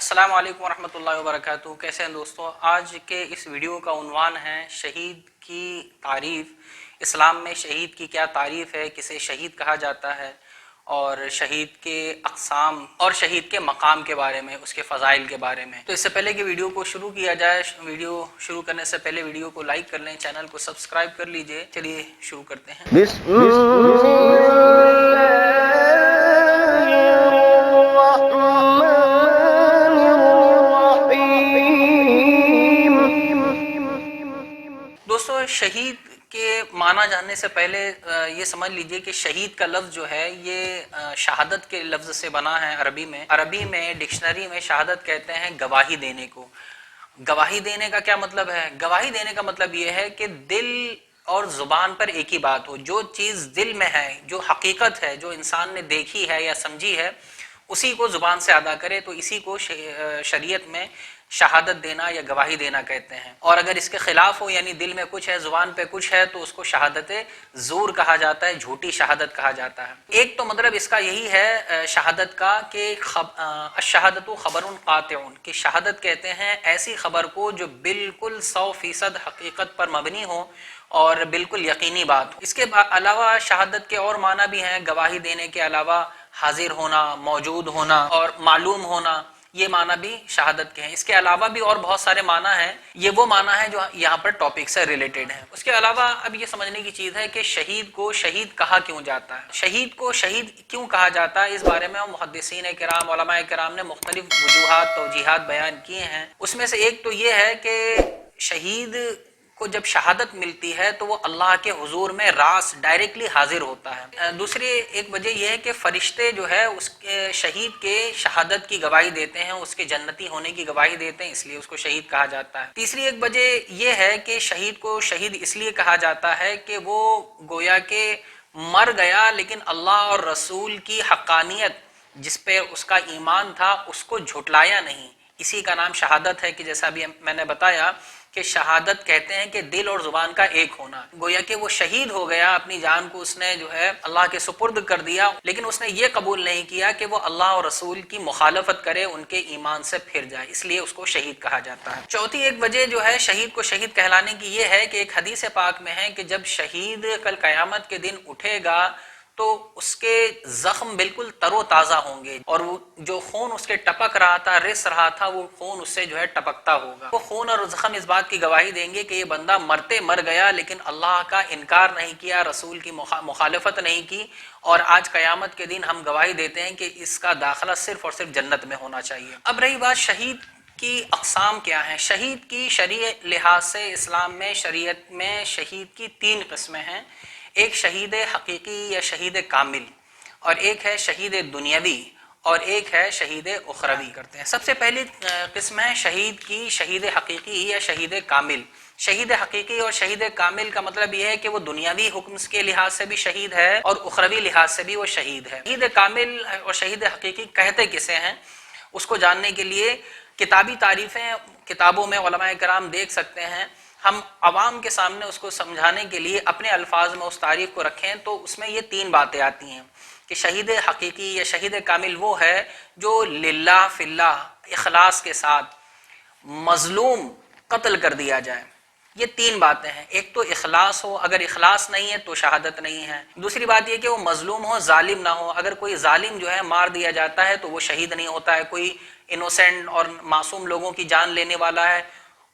السلام علیکم ورحمۃ اللہ وبرکاتہ۔ کیسے ہیں دوستوں؟ آج کے اس ویڈیو کا عنوان ہے شہید کی تعریف۔ اسلام میں شہید کی کیا تعریف ہے، کسے شہید کہا جاتا ہے، اور شہید کے اقسام اور شہید کے مقام کے بارے میں، اس کے فضائل کے بارے میں۔ تو اس سے پہلے کہ ویڈیو کو شروع کیا جائے، ویڈیو شروع کرنے سے پہلے ویڈیو کو لائک کر لیں، چینل کو سبسکرائب کر لیجئے۔ چلیے شروع کرتے ہیں۔ دوستو، شہید کے معنی جاننے سے پہلے یہ سمجھ لیجئے کہ شہید کا لفظ جو ہے یہ شہادت کے لفظ سے بنا ہے۔ عربی میں ڈکشنری میں شہادت کہتے ہیں گواہی دینے کو۔ گواہی دینے کا کیا مطلب ہے؟ گواہی دینے کا مطلب یہ ہے کہ دل اور زبان پر ایک ہی بات ہو۔ جو چیز دل میں ہے، جو حقیقت ہے، جو انسان نے دیکھی ہے یا سمجھی ہے، اسی کو زبان سے ادا کرے، تو اسی کو شریعت میں شہادت دینا یا گواہی دینا کہتے ہیں۔ اور اگر اس کے خلاف ہو، یعنی دل میں کچھ ہے، زبان پہ کچھ ہے، تو اس کو شہادت زور کہا جاتا ہے، جھوٹی شہادت کہا جاتا ہے۔ ایک تو مطلب اس کا یہی ہے شہادت کا کہ الشہادۃ خبر قاطع، کہ شہادت کہتے ہیں ایسی خبر کو جو بالکل 100% حقیقت پر مبنی ہو اور بالکل یقینی بات ہو۔ اس کے علاوہ شہادت کے اور معنی بھی ہیں۔ گواہی دینے کے علاوہ حاضر ہونا، موجود ہونا اور معلوم ہونا، یہ معنی بھی شہادت کے ہیں۔ اس کے علاوہ بھی اور بہت سارے معنی ہیں، یہ وہ معنی ہیں جو یہاں پر ٹاپک سے ریلیٹڈ ہیں۔ اس کے علاوہ اب یہ سمجھنے کی چیز ہے کہ شہید کو شہید کہا کیوں جاتا ہے، شہید کو شہید کیوں کہا جاتا ہے۔ اس بارے میں محدثین کرام، علماء کرام نے مختلف وجوہات، توجیحات بیان کیے ہیں۔ اس میں سے ایک تو یہ ہے کہ شہید کو جب شہادت ملتی ہے تو وہ اللہ کے حضور میں راس ڈائریکٹلی حاضر ہوتا ہے۔ دوسری ایک وجہ یہ ہے کہ فرشتے جو ہے اس کے شہید کے شہادت کی گواہی دیتے ہیں، اس کے جنتی ہونے کی گواہی دیتے ہیں، اس لیے اس کو شہید کہا جاتا ہے۔ تیسری ایک وجہ یہ ہے کہ شہید کو شہید اس لیے کہا جاتا ہے کہ وہ گویا کہ مر گیا لیکن اللہ اور رسول کی حقانیت، جس پہ اس کا ایمان تھا، اس کو جھٹلایا نہیں۔ اسی کا نام شہادت ہے کہ جیسا بھی میں نے بتایا کہ شہادت کہتے ہیں کہ دل اور زبان کا ایک ہونا۔ گویا کہ وہ شہید ہو گیا، اپنی جان کو اس نے جو ہے اللہ کے سپرد کر دیا، لیکن اس نے یہ قبول نہیں کیا کہ وہ اللہ اور رسول کی مخالفت کرے، ان کے ایمان سے پھر جائے، اس لیے اس کو شہید کہا جاتا ہے۔ چوتھی ایک وجہ جو ہے شہید کو شہید کہلانے کی یہ ہے کہ ایک حدیث پاک میں ہے کہ جب شہید کل قیامت کے دن اٹھے گا تو اس کے زخم بالکل تر و تازہ ہوں گے، اور وہ جو خون اس کے ٹپک رہا تھا، رس رہا تھا، وہ خون اس سے جو ہے ٹپکتا ہوگا۔ وہ خون اور زخم اس بات کی گواہی دیں گے کہ یہ بندہ مرتے مر گیا لیکن اللہ کا انکار نہیں کیا، رسول کی مخالفت نہیں کی، اور آج قیامت کے دن ہم گواہی دیتے ہیں کہ اس کا داخلہ صرف اور صرف جنت میں ہونا چاہیے۔ اب رہی بات شہید کی اقسام کیا ہیں۔ شہید کی شرعی لحاظ سے اسلام میں، شریعت میں شہید کی 3 قسمیں ہیں۔ ایک شہید حقیقی یا شہید کامل، اور ایک ہے شہید دنیاوی، اور ایک ہے شہید اخروی کرتے ہیں۔ سب سے پہلی قسم ہے شہید کی شہید حقیقی یا شہید کامل۔ شہید حقیقی اور شہید کامل کا مطلب یہ ہے کہ وہ دنیاوی حکم کے لحاظ سے بھی شہید ہے اور اخروی لحاظ سے بھی وہ شہید ہے۔ شہید کامل اور شہید حقیقی کہتے کسے ہیں، اس کو جاننے کے لیے کتابی تعریفیں کتابوں میں علماء کرام دیکھ سکتے ہیں۔ ہم عوام کے سامنے اس کو سمجھانے کے لیے اپنے الفاظ میں اس تعریف کو رکھیں تو اس میں یہ 3 باتیں آتی ہیں کہ شہید حقیقی یا شہید کامل وہ ہے جو للہ فی اللہ، اخلاص کے ساتھ مظلوم قتل کر دیا جائے۔ یہ 3 باتیں ہیں۔ ایک تو اخلاص ہو، اگر اخلاص نہیں ہے تو شہادت نہیں ہے۔ دوسری بات یہ کہ وہ مظلوم ہو، ظالم نہ ہو، اگر کوئی ظالم جو ہے مار دیا جاتا ہے تو وہ شہید نہیں ہوتا ہے۔ کوئی انوسینٹ اور معصوم لوگوں کی جان لینے والا ہے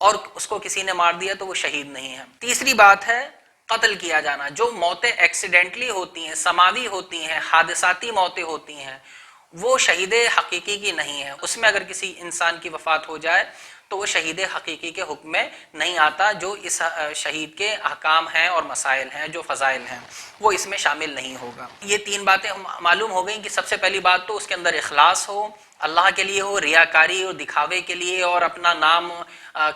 اور اس کو کسی نے مار دیا تو وہ شہید نہیں ہے۔ تیسری بات ہے قتل کیا جانا۔ جو موتیں ایکسیڈنٹلی ہوتی ہیں، سماوی ہوتی ہیں، حادثاتی موتیں ہوتی ہیں، وہ شہید حقیقی کی نہیں ہے۔ اس میں اگر کسی انسان کی وفات ہو جائے تو وہ شہید حقیقی کے حکم میں نہیں آتا۔ جو اس شہید کے احکام ہیں اور مسائل ہیں، جو فضائل ہیں، وہ اس میں شامل نہیں ہوگا۔ یہ 3 باتیں معلوم ہو گئیں کہ سب سے پہلی بات تو اس کے اندر اخلاص ہو، اللہ کے لیے ہو، ریاکاری اور دکھاوے کے لیے اور اپنا نام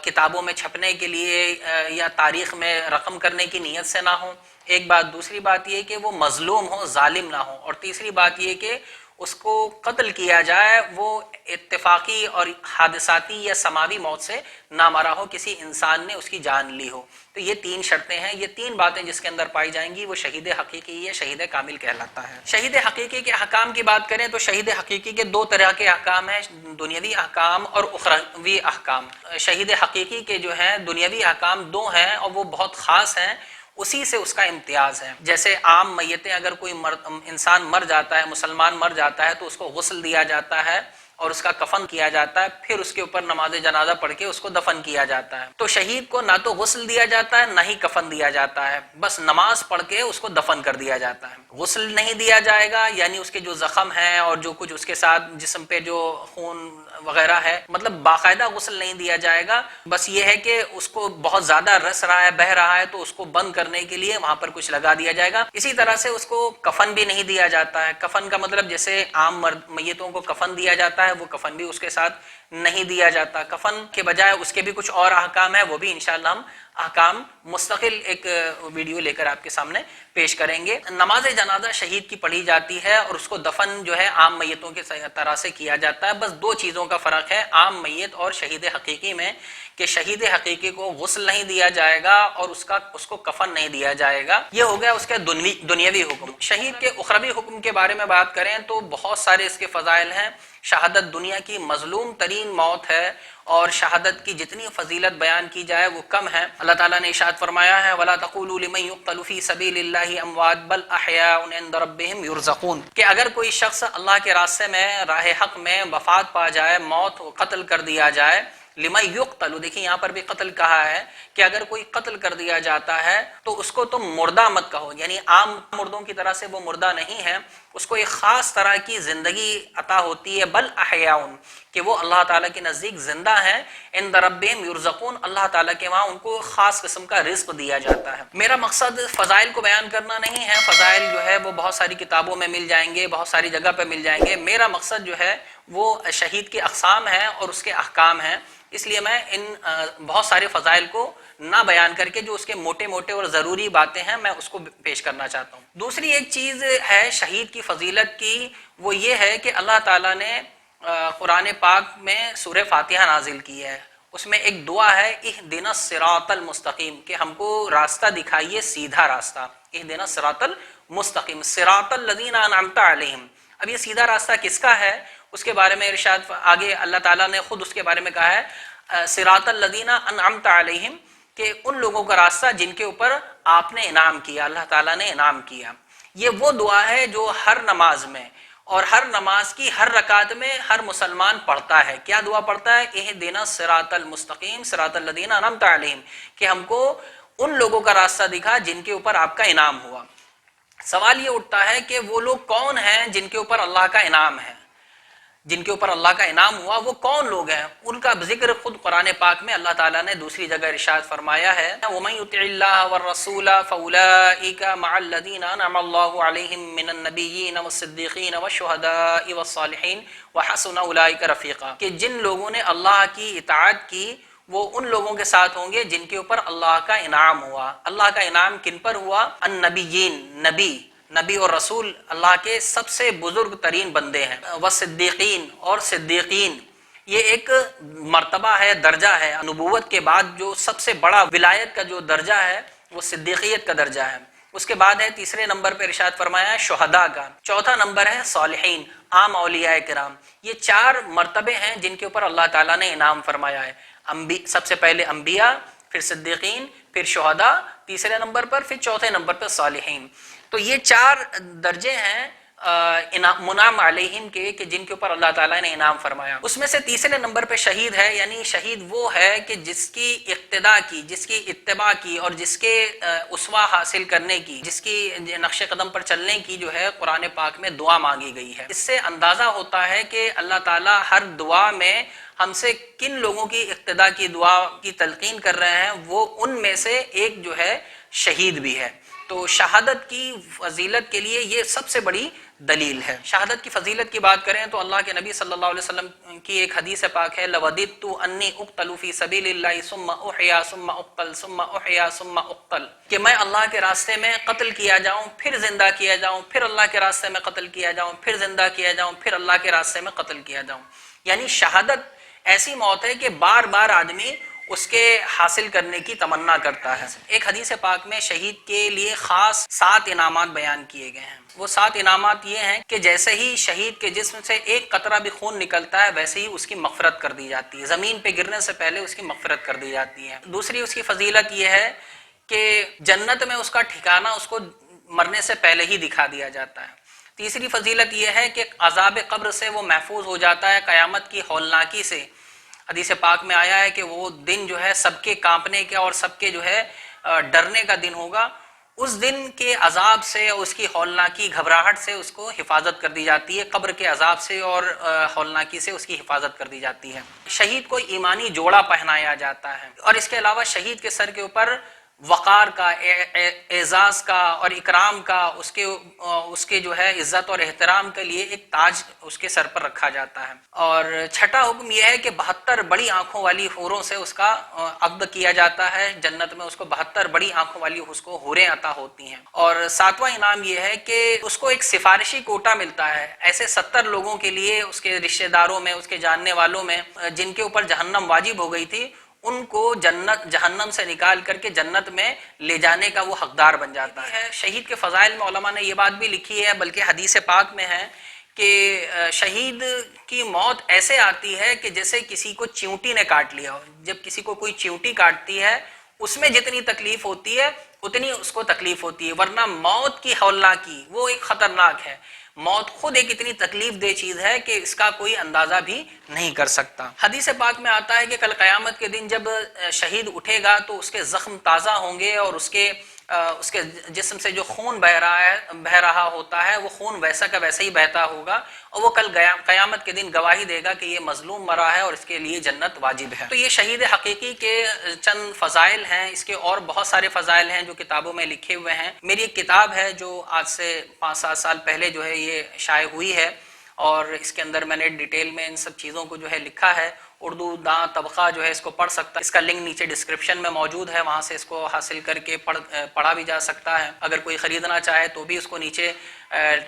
کتابوں میں چھپنے کے لیے یا تاریخ میں رقم کرنے کی نیت سے نہ ہو، ایک بات۔ دوسری بات یہ کہ وہ مظلوم ہو، ظالم نہ ہو، اور تیسری بات یہ کہ اس کو قتل کیا جائے وہ اتفاقی اور حادثاتی یا سماوی موت سے نہ مرا ہو، کسی انسان نے اس کی جان لی ہو۔ تو یہ تین شرطیں ہیں، یہ تین باتیں جس کے اندر پائی جائیں گی وہ شہید حقیقی یا شہید کامل کہلاتا ہے۔ شہید حقیقی کے احکام کی بات کریں تو شہید حقیقی کے دو طرح کے احکام ہیں، دنیاوی احکام اور اخروی احکام۔ شہید حقیقی کے جو ہیں دنیاوی احکام دو ہیں اور وہ بہت خاص ہیں، اسی سے اس کا امتیاز ہے۔ جیسے عام میتیں اگر کوئی انسان مر جاتا ہے، مسلمان مر جاتا ہے تو اس کو غسل دیا جاتا ہے اور اس کا کفن کیا جاتا ہے، پھر اس کے اوپر نماز جنازہ پڑھ کے اس کو دفن کیا جاتا ہے۔ تو شہید کو نہ تو غسل دیا جاتا ہے نہ ہی کفن دیا جاتا ہے، بس نماز پڑھ کے اس کو دفن کر دیا جاتا ہے۔ غسل نہیں دیا جائے گا، یعنی اس کے جو زخم ہیں اور جو کچھ اس کے ساتھ جسم پہ جو خون وغیرہ ہے، مطلب باقاعدہ غسل نہیں دیا جائے گا، بس یہ ہے کہ اس کو بہت زیادہ رس رہا ہے، بہہ رہا ہے تو اس کو بند کرنے کے لیے وہاں پر کچھ لگا دیا جائے گا۔ اسی طرح سے اس کو کفن بھی نہیں دیا جاتا ہے۔ کفن کا مطلب جیسے عام میتوں کو کفن دیا جاتا ہے، وہ کفن بھی اس کے ساتھ نہیں دیا جاتا۔ کفن کے بجائے اس کے بھی کچھ اور احکام ہیں، وہ بھی انشاءاللہ ہم احکام مستقل ایک ویڈیو لے کر آپ کے سامنے پیش کریں گے۔ نماز جنازہ شہید کی پڑھی جاتی ہے اور اس کو دفن جو ہے عام میتوں کے طرح سے کیا جاتا ہے۔ بس دو چیزوں کا فرق ہے عام میت اور شہید حقیقی میں، کہ شہید حقیقی کو غسل نہیں دیا جائے گا اور اس کو کفن نہیں دیا جائے گا۔ یہ ہو گیا اس کے دنیاوی حکم۔ شہید کے اخروی حکم کے بارے میں بات کریں تو بہت سارے اس کے فضائل ہیں۔ شہادت دنیا کی مظلوم ترین موت ہے اور شہادت کی جتنی فضیلت بیان کی جائے وہ کم ہے۔ اللہ تعالیٰ نے ارشاد فرمایا ہے وَلَا تَقُولُوا لِمَن يُقْتَلُ فِي سَبِيلِ اللَّهِ أَمْوَاتٌ بَلْ أَحْيَاءٌ عِندَ رَبِّهِمْ يُرْزَقُونَ، کہ اگر کوئی شخص اللہ کے راستے میں راہ حق میں وفات پا جائے، موت قتل کر دیا جائے، لمن یقتل، دیکھیں یہاں پر بھی قتل کہا ہے کہ اگر کوئی قتل کر دیا جاتا ہے تو اس کو تم مردہ مت کہو، یعنی عام مردوں کی طرح سے وہ مردہ نہیں ہے، اس کو ایک خاص طرح کی زندگی عطا ہوتی ہے، بل احیاء، کہ وہ اللہ تعالیٰ کے نزدیک زندہ ہیں، عند ربہم یرزقون، اللہ تعالیٰ کے وہاں ان کو خاص قسم کا رزق دیا جاتا ہے۔ میرا مقصد فضائل کو بیان کرنا نہیں ہے، فضائل جو ہے وہ بہت ساری کتابوں میں مل جائیں گے، بہت ساری جگہ پہ مل جائیں گے۔ میرا مقصد جو ہے وہ شہید کے اقسام ہیں اور اس کے احکام ہیں، اس لیے میں ان بہت سارے فضائل کو نہ بیان کر کے جو اس کے موٹے موٹے اور ضروری باتیں ہیں میں اس کو پیش کرنا چاہتا ہوں۔ دوسری ایک چیز ہے شہید کی فضیلت کی، وہ یہ ہے کہ اللہ تعالیٰ نے قرآن پاک میں سورہ فاتحہ نازل کی ہے، اس میں ایک دعا ہے اہدنا الصراط المستقیم، کہ ہم کو راستہ دکھائیے، سیدھا راستہ، اہدنا الصراط المستقیم صراط الذین انعمت علیہم۔ اب یہ سیدھا راستہ کس کا ہے اس کے بارے میں ارشاد آگے اللہ تعالیٰ نے خود اس کے بارے میں کہا ہے صراط الذین انعمت علیہم، کہ ان لوگوں کا راستہ جن کے اوپر آپ نے انعام کیا، اللہ تعالیٰ نے انعام کیا۔ یہ وہ دعا ہے جو ہر نماز میں اور ہر نماز کی ہر رکعت میں ہر مسلمان پڑھتا ہے۔ کیا دعا پڑھتا ہے؟ اہدنا الصراط المستقیم صراط الذین انعمت علیہم، کہ ہم کو ان لوگوں کا راستہ دکھا جن کے اوپر آپ کا انعام ہوا۔ سوال یہ اٹھتا ہے کہ وہ لوگ کون ہیں جن کے اوپر اللہ کا انعام ہے، جن کے اوپر اللہ کا انعام ہوا، وہ کون لوگ ہیں؟ ان کا ذکر خود قرآن پاک میں اللہ تعالیٰ نے دوسری جگہ ارشاد فرمایا ہے وَمَن يُطِعِ اللَّهَ وَالرَّسُولَ فَأُولَٰئِكَ مَعَ الَّذِينَ أَنْعَمَ اللَّهُ عَلَيْهِم مِّنَ النَّبِيِّينَ وَالصِّدِّيقِينَ وَالشُّهَدَاءِ وَالصَّالِحِينَ وَحَسُنَ أُولَٰئِكَ رَفِيقًا، کہ جن لوگوں نے اللہ کی اطاعت کی وہ ان لوگوں کے ساتھ ہوں گے جن کے اوپر اللہ کا انعام ہوا۔ اللہ کا انعام کن پر ہوا؟ النبیین، نبی اور رسول اللہ کے سب سے بزرگ ترین بندے ہیں، والصدیقین، اور صدیقین، یہ ایک مرتبہ ہے، درجہ ہے، نبوت کے بعد جو سب سے بڑا ولایت کا جو درجہ ہے وہ صدیقیت کا درجہ ہے۔ اس کے بعد ہے تیسرے نمبر پہ ارشاد فرمایا ہے شہداء کا، چوتھا نمبر ہے صالحین، عام اولیاء کرام۔ یہ چار مرتبے ہیں جن کے اوپر اللہ تعالیٰ نے انعام فرمایا ہے، سب سے پہلے انبیاء، پھر صدیقین، پھر شہداء تیسرے نمبر پر، پھر چوتھے نمبر پر صالحین۔ تو یہ چار درجے ہیں منعم علیہم کے، کہ جن کے اوپر اللہ تعالیٰ نے انعام فرمایا۔ اس میں سے تیسرے نمبر پہ شہید ہے، یعنی شہید وہ ہے کہ جس کی اقتداء کی، جس کی اتباع کی اور جس کے اسوہ حاصل کرنے کی، جس کی نقش قدم پر چلنے کی جو ہے قرآن پاک میں دعا مانگی گئی ہے۔ اس سے اندازہ ہوتا ہے کہ اللہ تعالیٰ ہر دعا میں ہم سے کن لوگوں کی اقتداء کی دعا کی تلقین کر رہے ہیں، وہ ان میں سے ایک جو ہے شہید بھی ہے۔ تو شہادت کی فضیلت کے لیے یہ سب سے بڑی دلیل ہے۔ شہادت کی فضیلت کی بات کریں تو اللہ کے نبی صلی اللہ علیہ وسلم کی ایک حدیث پاک ہے، لوددت انی اقتل فی سبیل اللہ ثم احیا ثم اقتل ثم احیا ثم اقتل، کہ میں اللہ کے راستے میں قتل کیا جاؤں پھر زندہ کیا جاؤں، پھر اللہ کے راستے میں قتل کیا جاؤں، پھر زندہ کیا جاؤں، پھر اللہ کے راستے میں قتل کیا جاؤں۔ یعنی شہادت ایسی موت ہے کہ بار بار آدمی اس کے حاصل کرنے کی تمنا کرتا ہے۔ ایک حدیث پاک میں شہید کے لیے خاص 7 انعامات بیان کیے گئے ہیں۔ وہ 7 انعامات یہ ہیں کہ جیسے ہی شہید کے جسم سے ایک قطرہ بھی خون نکلتا ہے ویسے ہی اس کی مغفرت کر دی جاتی ہے، زمین پہ گرنے سے پہلے اس کی مغفرت کر دی جاتی ہے۔ دوسری اس کی فضیلت یہ ہے کہ جنت میں اس کا ٹھکانہ اس کو مرنے سے پہلے ہی دکھا دیا جاتا ہے۔ تیسری فضیلت یہ ہے کہ عذاب قبر سے وہ محفوظ ہو جاتا ہے، قیامت کی ہولناکی سے۔ حدیث پاک میں آیا ہے کہ وہ دن جو ہے سب کے کانپنے کا اور سب کے جو ہے ڈرنے کا دن ہوگا۔ اس دن کے عذاب سے، اس کی ہولناکی گھبراہٹ سے اس کو حفاظت کر دی جاتی ہے، قبر کے عذاب سے اور ہولناکی سے اس کی حفاظت کر دی جاتی ہے۔ شہید کو ایمانی جوڑا پہنایا جاتا ہے، اور اس کے علاوہ شہید کے سر کے اوپر وقار کا، اعزاز کا اور اکرام کا، اس کے جو ہے عزت اور احترام کے لیے ایک تاج اس کے سر پر رکھا جاتا ہے۔ اور چھٹا حکم یہ ہے کہ 72 بڑی آنکھوں والی حوروں سے اس کا عقد کیا جاتا ہے، جنت میں اس کو 72 بڑی آنکھوں والی اس کو حوریں عطا ہوتی ہیں۔ اور 7واں انعام یہ ہے کہ اس کو ایک سفارشی کوٹا ملتا ہے، ایسے 70 لوگوں کے لیے، اس کے رشتہ داروں میں، اس کے جاننے والوں میں جن کے اوپر جہنم واجب ہو گئی تھی، ان کو جہنم سے نکال کر کے جنت میں لے جانے کا وہ حقدار بن جاتا ہے۔ شہید کے فضائل میں علماء نے یہ بات بھی لکھی ہے، بلکہ حدیث پاک میں ہے کہ شہید کی موت ایسے آتی ہے کہ جیسے کسی کو چیونٹی نے کاٹ لیا ہو۔ جب کسی کو کوئی چیونٹی کاٹتی ہے اس میں جتنی تکلیف ہوتی ہے اتنی اس کو تکلیف ہوتی ہے، ورنہ موت کی ہولناکی وہ ایک خطرناک ہے۔ موت خود ایک اتنی تکلیف دہ چیز ہے کہ اس کا کوئی اندازہ بھی نہیں کر سکتا۔ حدیث پاک میں آتا ہے کہ کل قیامت کے دن جب شہید اٹھے گا تو اس کے زخم تازہ ہوں گے، اور اس کے جسم سے جو خون بہ رہا ہوتا ہے وہ خون ویسا کا ویسا ہی بہتا ہوگا، اور وہ کل قیامت کے دن گواہی دے گا کہ یہ مظلوم مرا ہے اور اس کے لیے جنت واجب ہے۔ تو یہ شہید حقیقی کے چند فضائل ہیں، اس کے اور بہت سارے فضائل ہیں جو کتابوں میں لکھے ہوئے ہیں۔ میری ایک کتاب ہے جو آج سے 5-7 سال پہلے جو ہے یہ شائع ہوئی ہے، اور اس کے اندر میں نے ڈیٹیل میں ان سب چیزوں کو جو ہے لکھا ہے۔ اردو داں طبقہ جو ہے اس کو پڑھ سکتا ہے، اس کا لنک نیچے ڈسکرپشن میں موجود ہے، وہاں سے اس کو حاصل کر کے پڑھا بھی جا سکتا ہے۔ اگر کوئی خریدنا چاہے تو بھی اس کو نیچے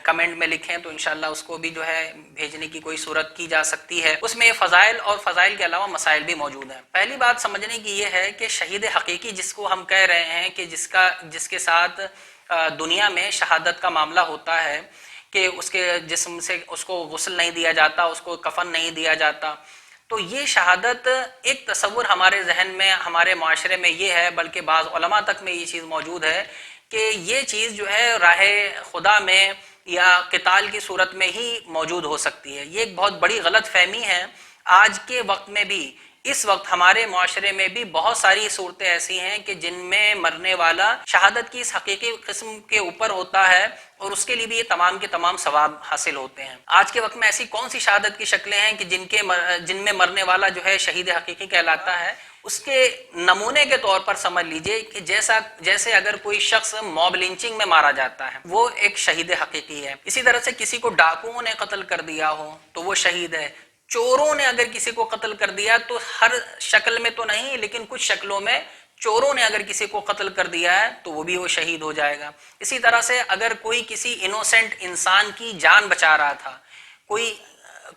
کمنٹ میں لکھیں تو انشاءاللہ اس کو بھی جو ہے بھیجنے کی کوئی صورت کی جا سکتی ہے۔ اس میں فضائل اور فضائل کے علاوہ مسائل بھی موجود ہیں۔ پہلی بات سمجھنے کی یہ ہے کہ شہید حقیقی جس کو ہم کہہ رہے ہیں کہ جس کے ساتھ دنیا میں شہادت کا معاملہ ہوتا ہے کہ اس کے جسم سے اس کو غسل نہیں دیا جاتا، اس کو کفن نہیں دیا جاتا، تو یہ شہادت ایک تصور ہمارے ذہن میں، ہمارے معاشرے میں یہ ہے، بلکہ بعض علماء تک میں یہ چیز موجود ہے کہ یہ چیز جو ہے راہ خدا میں یا قتال کی صورت میں ہی موجود ہو سکتی ہے۔ یہ ایک بہت بڑی غلط فہمی ہے۔ آج کے وقت میں بھی، اس وقت ہمارے معاشرے میں بھی بہت ساری صورتیں ایسی ہیں کہ جن میں مرنے والا شہادت کی اس حقیقی قسم کے اوپر ہوتا ہے، اور اس کے لیے بھی یہ تمام کے تمام ثواب حاصل ہوتے ہیں۔ آج کے وقت میں ایسی کون سی شہادت کی شکلیں ہیں کہ جن میں مرنے والا جو ہے شہید حقیقی کہلاتا ہے؟ اس کے نمونے کے طور پر سمجھ لیجئے کہ جیسے اگر کوئی شخص موب لنچنگ میں مارا جاتا ہے وہ ایک شہید حقیقی ہے۔ اسی طرح سے کسی کو ڈاکوؤں نے قتل کر دیا ہو تو وہ شہید ہے۔ چوروں نے اگر کسی کو قتل کر دیا تو ہر شکل میں تو نہیں لیکن کچھ شکلوں میں چوروں نے اگر کسی کو قتل کر دیا ہے تو وہ بھی وہ شہید ہو جائے گا۔ اسی طرح سے اگر کوئی کسی انوسنٹ انسان کی جان بچا رہا تھا،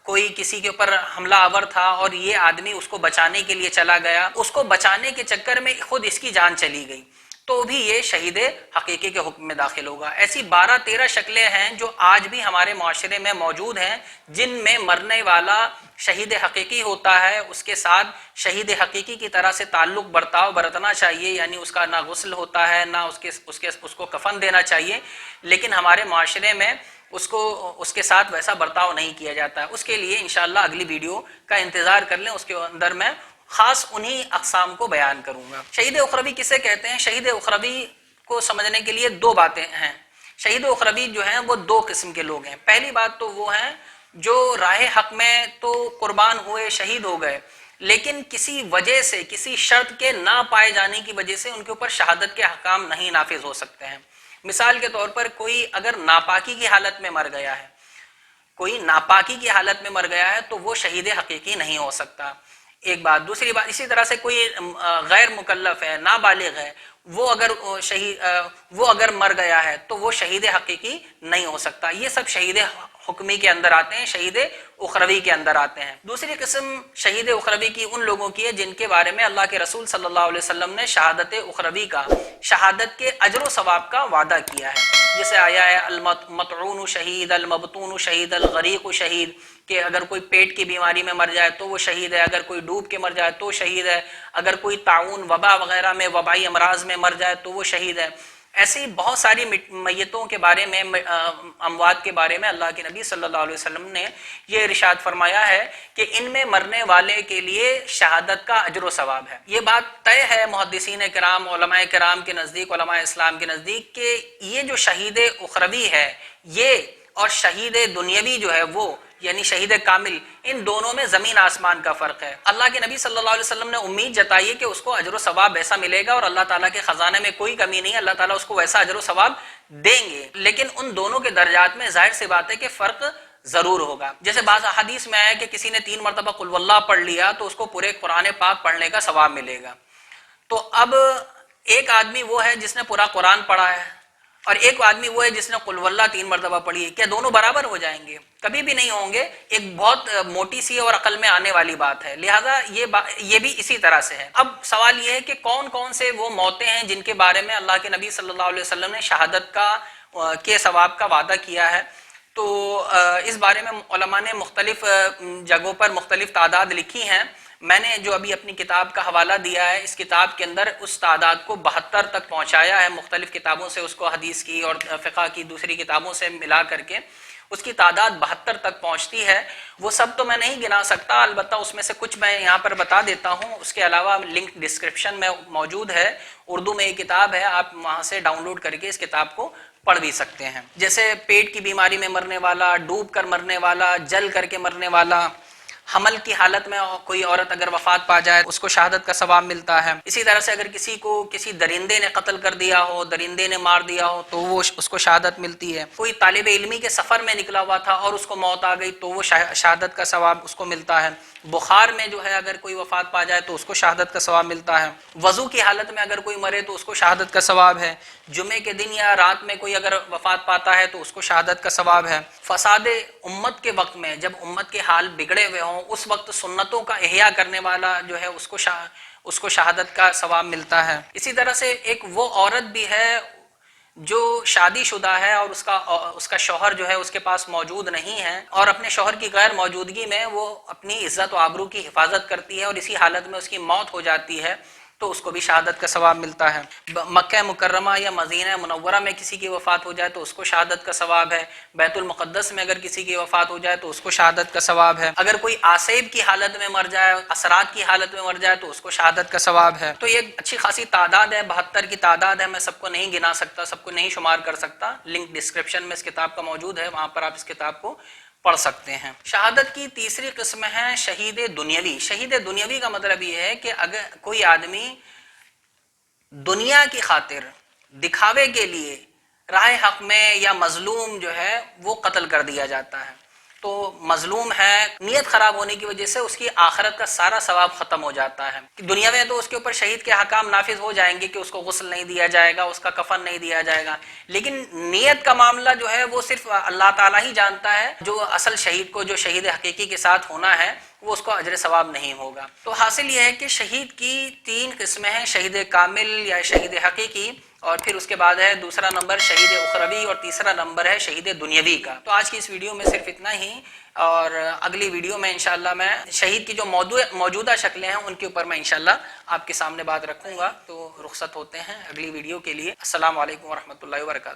کوئی کسی کے اوپر حملہ آور تھا اور یہ آدمی اس کو بچانے کے لیے چلا گیا، اس کو بچانے کے چکر میں خود اس کی جان چلی گئی، تو بھی یہ شہید حقیقی کے حکم میں داخل ہوگا۔ ایسی 12-13 شکلیں ہیں جو آج بھی ہمارے معاشرے میں موجود ہیں، جن میں مرنے والا شہید حقیقی ہوتا ہے، اس کے ساتھ شہید حقیقی کی طرح سے تعلق برتنا چاہیے، یعنی اس کا نہ غسل ہوتا ہے، نہ اس کو کفن دینا چاہیے، لیکن ہمارے معاشرے میں اس کے ساتھ ویسا برتاؤ نہیں کیا جاتا ہے۔ اس کے لیے انشاءاللہ اگلی ویڈیو کا انتظار کر لیں، اس کے اندر میں خاص انہی اقسام کو بیان کروں گا۔ شہید اخروی کسے کہتے ہیں؟ شہید اخروی کو سمجھنے کے لیے 2 باتیں ہیں۔ شہید اخروی جو ہیں وہ 2 قسم کے لوگ ہیں۔ پہلی بات تو وہ ہیں جو راہ حق میں تو قربان ہوئے، شہید ہو گئے، لیکن کسی وجہ سے، کسی شرط کے نہ پائے جانے کی وجہ سے ان کے اوپر شہادت کے احکام نہیں نافذ ہو سکتے ہیں۔ مثال کے طور پر کوئی اگر ناپاکی کی حالت میں مر گیا ہے، کوئی ناپاکی کی حالت میں مر گیا ہے تو وہ شہید حقیقی نہیں ہو سکتا، ایک بات۔ دوسری بات، اسی طرح سے کوئی غیر مکلف ہے، نابالغ ہے، وہ اگر مر گیا ہے تو وہ شہید حقیقی نہیں ہو سکتا۔ یہ سب شہید حکمی کے اندر آتے ہیں، شہید اخروی کے اندر آتے ہیں۔ دوسری قسم شہید اخروی کی ان لوگوں کی ہے جن کے بارے میں اللہ کے رسول صلی اللہ علیہ وسلم نے شہادت اخروی کا، شہادت کے اجر و ثواب کا وعدہ کیا ہے، جیسے آیا ہے المطعون شہید، المبتون شہید، الغریق شہید، کہ اگر کوئی پیٹ کی بیماری میں مر جائے تو وہ شہید ہے، اگر کوئی ڈوب کے مر جائے تو شہید ہے، اگر کوئی طاعون وبا وغیرہ میں وبائی امراض میں مر جائے تو وہ شہید ہے۔ ایسی بہت ساری میتوں کے بارے میں، اموات کے بارے میں اللہ کے نبی صلی اللہ علیہ وسلم نے یہ ارشاد فرمایا ہے کہ ان میں مرنے والے کے لیے شہادت کا اجر و ثواب ہے۔ یہ بات طے ہے محدثین کرام، علماء کرام کے نزدیک، علماء اسلام کے نزدیک، کہ یہ جو شہید اخروی ہے یہ اور شہید دنیاوی جو ہے وہ، یعنی شہید کامل، ان دونوں میں زمین آسمان کا فرق ہے۔ اللہ کے نبی صلی اللہ علیہ وسلم نے امید جتائی کہ اس کو اجر و ثواب ایسا ملے گا، اور اللہ تعالیٰ کے خزانے میں کوئی کمی نہیں ہے، اللہ تعالیٰ اس کو ویسا اجر و ثواب دیں گے، لیکن ان دونوں کے درجات میں ظاہر سی بات ہے کہ فرق ضرور ہوگا۔ جیسے بعض احادیث میں آیا کہ کسی نے 3 مرتبہ قل واللہ پڑھ لیا تو اس کو پورے قرآن پاک پڑھنے کا ثواب ملے گا۔ تو اب ایک آدمی وہ ہے جس نے پورا قرآن پڑھا ہے، اور ایک آدمی وہ ہے جس نے قل واللہ 3 مرتبہ پڑھی ہے، کیا دونوں برابر ہو جائیں گے؟ کبھی بھی نہیں ہوں گے۔ ایک بہت موٹی سی اور عقل میں آنے والی بات ہے، لہٰذا یہ بھی اسی طرح سے ہے۔ اب سوال یہ ہے کہ کون کون سے وہ موتیں ہیں جن کے بارے میں اللہ کے نبی صلی اللہ علیہ وسلم نے شہادت کے ثواب کا وعدہ کیا ہے؟ تو اس بارے میں علماء نے مختلف جگہوں پر مختلف تعداد لکھی ہیں۔ میں نے جو ابھی اپنی کتاب کا حوالہ دیا ہے، اس کتاب کے اندر اس تعداد کو 72 تک پہنچایا ہے، مختلف کتابوں سے اس کو، حدیث کی اور فقہ کی دوسری کتابوں سے ملا کر کے اس کی تعداد 72 تک پہنچتی ہے۔ وہ سب تو میں نہیں گنا سکتا، البتہ اس میں سے کچھ میں یہاں پر بتا دیتا ہوں۔ اس کے علاوہ لنک ڈسکرپشن میں موجود ہے، اردو میں یہ کتاب ہے، آپ وہاں سے ڈاؤن لوڈ کر کے اس کتاب کو پڑھ بھی سکتے ہیں۔ جیسے پیٹ کی بیماری میں مرنے والا، ڈوب کر مرنے والا، جل کر کے مرنے والا، حمل کی حالت میں کوئی عورت اگر وفات پا جائے اس کو شہادت کا ثواب ملتا ہے۔ اسی طرح سے اگر کسی کو کسی درندے نے قتل کر دیا ہو، درندے نے مار دیا ہو تو وہ اس کو شہادت ملتی ہے۔ کوئی طالب علمی کے سفر میں نکلا ہوا تھا اور اس کو موت آ گئی تو وہ شہادت کا ثواب اس کو ملتا ہے۔ بخار میں جو ہے اگر کوئی وفات پا جائے تو اس کو شہادت کا ثواب ملتا ہے۔ وضو کی حالت میں اگر کوئی مرے تو اس کو شہادت کا ثواب ہے۔ جمعے کے دن یا رات میں کوئی اگر وفات پاتا ہے تو اس کو شہادت کا ثواب ہے۔ فساد امت کے وقت میں، جب امت کے حال بگڑے ہوئے ہوں، اس وقت سنتوں کا احیاء کرنے والا جو ہے اس کو شہادت کا ثواب ملتا ہے۔ اسی طرح سے ایک وہ عورت بھی ہے جو شادی شدہ ہے اور اس کا شوہر جو ہے اس کے پاس موجود نہیں ہے، اور اپنے شوہر کی غیر موجودگی میں وہ اپنی عزت و آبرو کی حفاظت کرتی ہے، اور اسی حالت میں اس کی موت ہو جاتی ہے تو اس کو بھی شہادت کا ثواب ملتا ہے۔ مکہ مکرمہ یا مدینہ منورہ میں کسی کی وفات ہو جائے تو اس کو شہادت کا ثواب ہے۔ بیت المقدس میں اگر کسی کی وفات ہو جائے تو اس کو شہادت کا ثواب ہے۔ اگر کوئی آسیب کی حالت میں مر جائے، اثرات کی حالت میں مر جائے تو اس کو شہادت کا ثواب ہے۔ تو یہ اچھی خاصی تعداد ہے، 72 کی تعداد ہے۔ میں سب کو نہیں گنا سکتا، سب کو نہیں شمار کر سکتا۔ لنک ڈسکرپشن میں اس کتاب کا موجود ہے، وہاں پر آپ اس کتاب کو پڑھ سکتے ہیں۔ شہادت کی تیسری قسم ہے شہید دنیاوی۔ شہید دنیاوی کا مطلب یہ ہے کہ اگر کوئی آدمی دنیا کی خاطر، دکھاوے کے لیے راہ حق میں یا مظلوم جو ہے وہ قتل کر دیا جاتا ہے، تو مظلوم ہے، نیت خراب ہونے کی وجہ سے اس کی آخرت کا سارا ثواب ختم ہو جاتا ہے۔ دنیا میں تو اس کے اوپر شہید کے حکام نافذ ہو جائیں گے کہ اس کو غسل نہیں دیا جائے گا، اس کا کفن نہیں دیا جائے گا، لیکن نیت کا معاملہ جو ہے وہ صرف اللہ تعالیٰ ہی جانتا ہے۔ جو اصل شہید کو، جو شہید حقیقی کے ساتھ ہونا ہے، وہ اس کو اجر ثواب نہیں ہوگا۔ تو حاصل یہ ہے کہ شہید کی 3 قسمیں ہیں، شہید کامل یا شہید حقیقی، اور پھر اس کے بعد ہے دوسرا نمبر شہید اخروی، اور تیسرا نمبر ہے شہید دنیاوی کا۔ تو آج کی اس ویڈیو میں صرف اتنا ہی، اور اگلی ویڈیو میں انشاءاللہ میں شہید کی جو موجودہ شکلیں ہیں ان کے اوپر میں انشاءاللہ آپ کے سامنے بات رکھوں گا۔ تو رخصت ہوتے ہیں اگلی ویڈیو کے لیے۔ السلام علیکم ورحمۃ اللہ وبرکاتہ۔